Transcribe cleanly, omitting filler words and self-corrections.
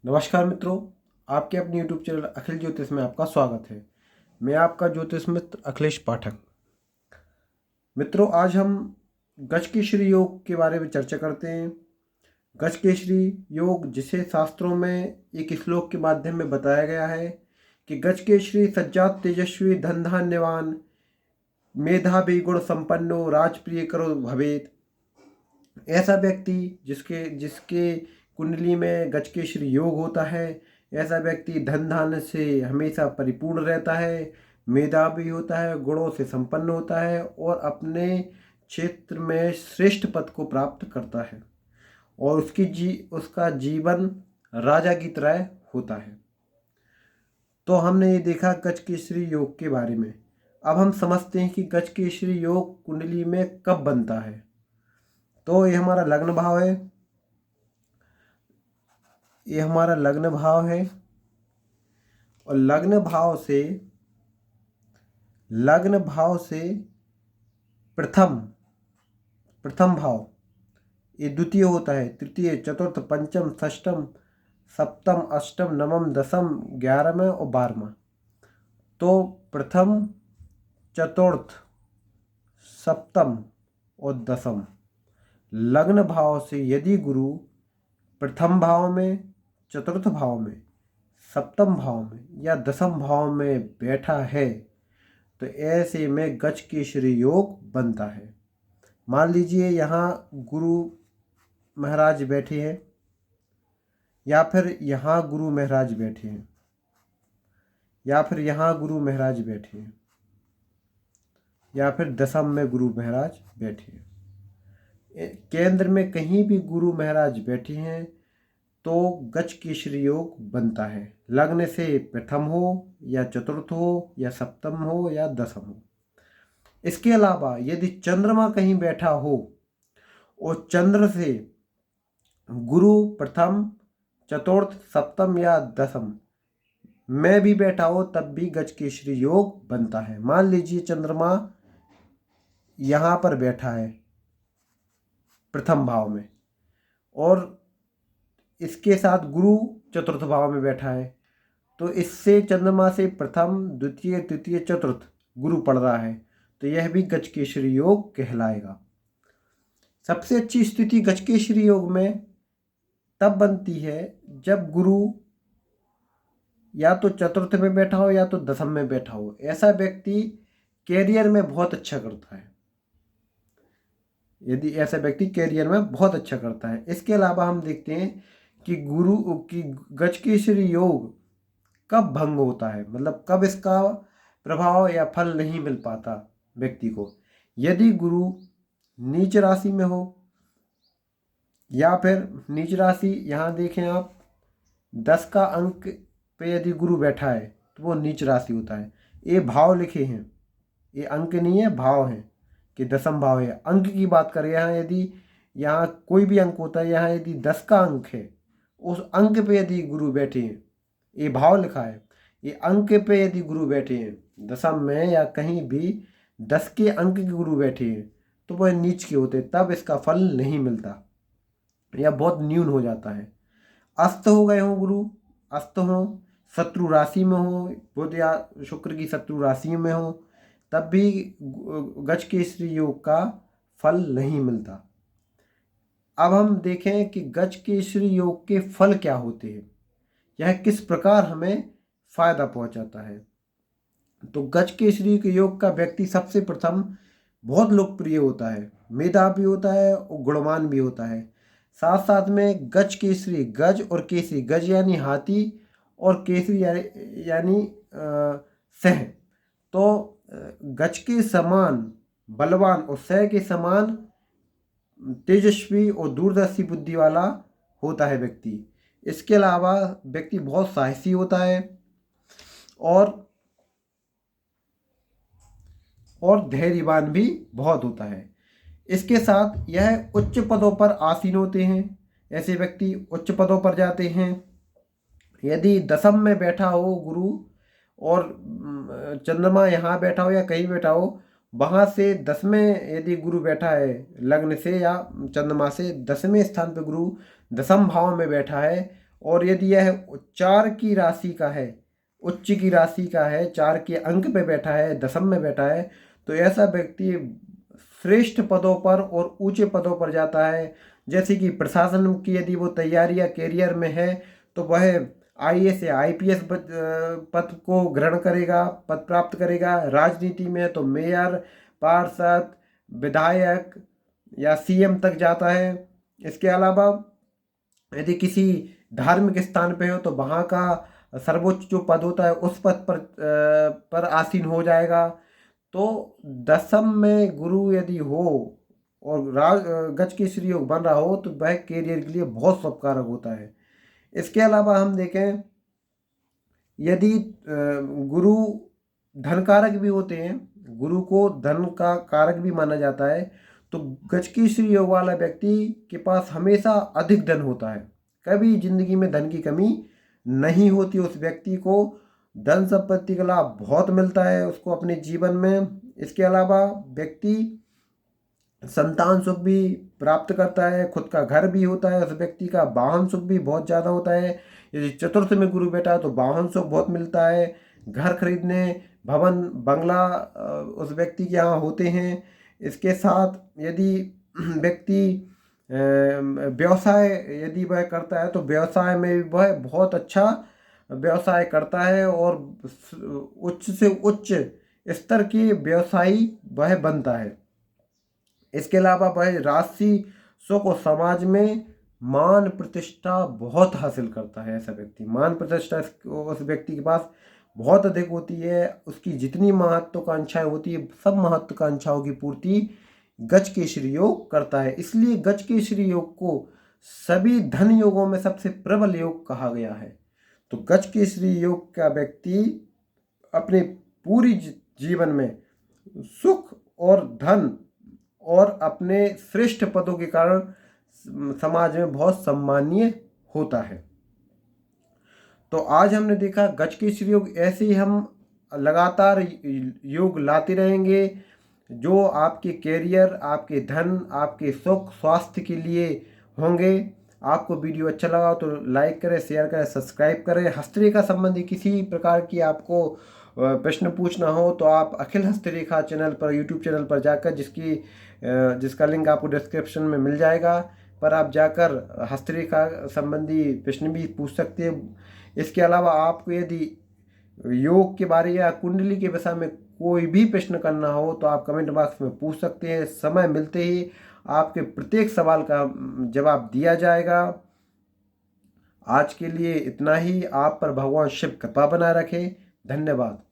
नमस्कार मित्रों, आपके अपने YouTube चैनल अखिल ज्योतिष में आपका स्वागत है। मैं आपका ज्योतिष मित्र अखिलेश पाठक। मित्रों, आज हम गजकेसरी योग के बारे में चर्चा करते हैं। गजकेसरी योग, जिसे शास्त्रों में एक श्लोक के माध्यम में बताया गया है कि गजकेसरी सज्जात तेजस्वी धन धान्यवान मेधावी गुण संपन्नो राजप्रिय करो भवेत। ऐसा व्यक्ति जिसके जिसके कुंडली में गजकेसरी योग होता है, ऐसा व्यक्ति धन धान्य से हमेशा परिपूर्ण रहता है, मेधावी होता है, गुणों से संपन्न होता है और अपने क्षेत्र में श्रेष्ठ पद को प्राप्त करता है और उसका जीवन राजा की तरह होता है। तो हमने ये देखा गजकेसरी योग के बारे में। अब हम समझते हैं कि गजकेसरी योग कुंडली में कब बनता है। तो ये हमारा लग्न भाव है, और लग्न भाव से प्रथम भाव ये द्वितीय होता है, तृतीय, चतुर्थ, पंचम, षष्ठम, सप्तम, अष्टम, नवम, दसम, 11वां और 12वां। तो प्रथम, चतुर्थ, सप्तम और दसम लग्न भाव से यदि गुरु प्रथम भाव में, चतुर्थ भाव में, सप्तम भाव में या दसम भाव में बैठा है तो ऐसे में गजकेसरी योग बनता है। मान लीजिए यहाँ गुरु महाराज बैठे हैं, या फिर यहाँ गुरु महाराज बैठे हैं, या फिर यहाँ गुरु महाराज बैठे हैं, या फिर दसम में गुरु महाराज बैठे हैं। केंद्र में कहीं भी गुरु महाराज बैठे हैं तो गजकेसरी योग बनता है। लग्न से प्रथम हो या चतुर्थ हो या सप्तम हो या दसम हो। इसके अलावा यदि चंद्रमा कहीं बैठा हो और चंद्र से गुरु प्रथम, चतुर्थ, सप्तम या दसम में भी बैठा हो तब भी गजकेसरी योग बनता है। मान लीजिए चंद्रमा यहाँ पर बैठा है प्रथम भाव में और इसके साथ गुरु चतुर्थ भाव में बैठा है, तो इससे चंद्रमा से प्रथम, द्वितीय, तृतीय, चतुर्थ गुरु पड़ रहा है, तो यह भी गजकेसरी योग कहलाएगा। सबसे अच्छी स्थिति गजकेसरी योग में तब बनती है जब गुरु या तो चतुर्थ में बैठा हो या तो दसम में बैठा हो। ऐसा व्यक्ति कैरियर में बहुत अच्छा करता है, यदि ऐसा व्यक्ति कैरियर में बहुत अच्छा करता है। इसके अलावा हम देखते हैं कि गुरु की गजकेसरी योग कब भंग होता है, मतलब कब इसका प्रभाव या फल नहीं मिल पाता व्यक्ति को। यदि गुरु नीच राशि में हो, या फिर नीच राशि यहाँ देखें आप 10 का अंक पे यदि गुरु बैठा है तो वो नीच राशि होता है। ये भाव लिखे हैं, ये अंक नहीं है, भाव है कि दसम भाव है। अंक की बात करें, यहाँ यदि यहाँ कोई भी अंक होता है, यहाँ यदि 10 का अंक है, उस अंक पे यदि गुरु बैठे हैं, ये भाव लिखा है, ये अंक पे यदि गुरु बैठे हैं दसम में या कहीं भी 10 के अंक के गुरु बैठे हैं तो वह नीच के होते, तब इसका फल नहीं मिलता या बहुत न्यून हो जाता है। अस्त हो गए हों गुरु, अस्त हो, शत्रु राशि में हो, बुध या शुक्र की शत्रु राशि में हो, तब भी गजकेसरी योग का फल नहीं मिलता। अब हम देखें कि गजकेसरी योग के फल क्या होते हैं, यह किस प्रकार हमें फायदा पहुंचाता है। तो गजकेसरी के योग का व्यक्ति सबसे प्रथम बहुत लोकप्रिय होता है, मेधावी होता है और गुणवान भी होता है। साथ साथ में गजकेसरी, गज और केसरी, गज यानी हाथी और केसरी यानी सह, तो गज के समान बलवान और सह के समान तेजस्वी और दूरदर्शी बुद्धि वाला होता है व्यक्ति। इसके अलावा व्यक्ति बहुत साहसी होता है और धैर्यवान भी बहुत होता है। इसके साथ यह उच्च पदों पर आसीन होते हैं। ऐसे व्यक्ति उच्च पदों पर जाते हैं। यदि दसम में बैठा हो गुरु और चंद्रमा यहाँ बैठा हो या कहीं बैठा हो, वहाँ से 10वें यदि गुरु बैठा है लग्न से या चंद्रमा से 10वें स्थान पे गुरु दसम भाव में बैठा है और यदि यह 4 की राशि का है, उच्च की राशि का है, 4 के अंक पे बैठा है, दशम में बैठा है, तो ऐसा व्यक्ति श्रेष्ठ पदों पर और ऊंचे पदों पर जाता है। जैसे कि प्रशासन की यदि वो तैयारी या कैरियर में है तो वह आईएएस या आईपीएस पद को ग्रहण करेगा, पद प्राप्त करेगा। राजनीति में है तो मेयर, पार्षद, विधायक या सीएम तक जाता है। इसके अलावा यदि किसी धार्मिक स्थान पे हो तो वहाँ का सर्वोच्च जो पद होता है उस पद पर आसीन हो जाएगा। तो दशम में गुरु यदि हो और गज केसरी योग बन रहा हो तो वह कैरियर के लिए बहुत शुभकारक होता है। इसके अलावा हम देखें, यदि गुरु धन कारक भी होते हैं, गुरु को धन का कारक भी माना जाता है, तो गज केसरी योग वाला व्यक्ति के पास हमेशा अधिक धन होता है। कभी जिंदगी में धन की कमी नहीं होती। उस व्यक्ति को धन संपत्ति का लाभ बहुत मिलता है उसको अपने जीवन में। इसके अलावा व्यक्ति संतान सुख भी प्राप्त करता है, खुद का घर भी होता है उस व्यक्ति का, वाहन सुख भी बहुत ज़्यादा होता है। यदि चतुर्थ में गुरु बैठा है तो वाहन सुख बहुत मिलता है, घर खरीदने, भवन बंगला उस व्यक्ति के यहाँ होते हैं। इसके साथ यदि व्यक्ति व्यवसाय यदि वह करता है तो व्यवसाय में भी वह बहुत अच्छा व्यवसाय करता है और उच्च से उच्च स्तर के व्यवसायी वह बनता है। इसके अलावा वह राशि सुख और समाज में मान प्रतिष्ठा बहुत हासिल करता है। ऐसा व्यक्ति मान प्रतिष्ठा उस व्यक्ति के पास बहुत अधिक होती है। उसकी जितनी महत्वाकांक्षाएं होती है सब महत्वाकांक्षाओं की पूर्ति गज केसरी योग करता है। इसलिए गज केसरी योग को सभी धन योगों में सबसे प्रबल योग कहा गया है। तो गज केसरी योग का व्यक्ति अपने पूरी जीवन में सुख और धन और अपने श्रेष्ठ पदों के कारण समाज में बहुत सम्मानीय होता है। तो आज हमने देखा गज केसरी योग, ऐसे ही हम लगातार योग लाते रहेंगे जो आपके कैरियर, आपके धन, आपके सुख, स्वास्थ्य के लिए होंगे। आपको वीडियो अच्छा लगा तो लाइक करें, शेयर करें, सब्सक्राइब करें। हस्तरेखा संबंधी किसी प्रकार की आपको प्रश्न पूछना हो तो आप अखिल हस्तरेखा चैनल पर, यूट्यूब चैनल पर जाकर, जिसका लिंक आपको डिस्क्रिप्शन में मिल जाएगा, पर आप जाकर हस्तरेखा संबंधी प्रश्न भी पूछ सकते हैं। इसके अलावा आपको यदि योग के बारे या कुंडली के विषय में कोई भी प्रश्न करना हो तो आप कमेंट बॉक्स में पूछ सकते हैं। समय मिलते ही आपके प्रत्येक सवाल का जवाब दिया जाएगा। आज के लिए इतना ही। आप पर भगवान शिव कृपा बनाए रखे। धन्यवाद।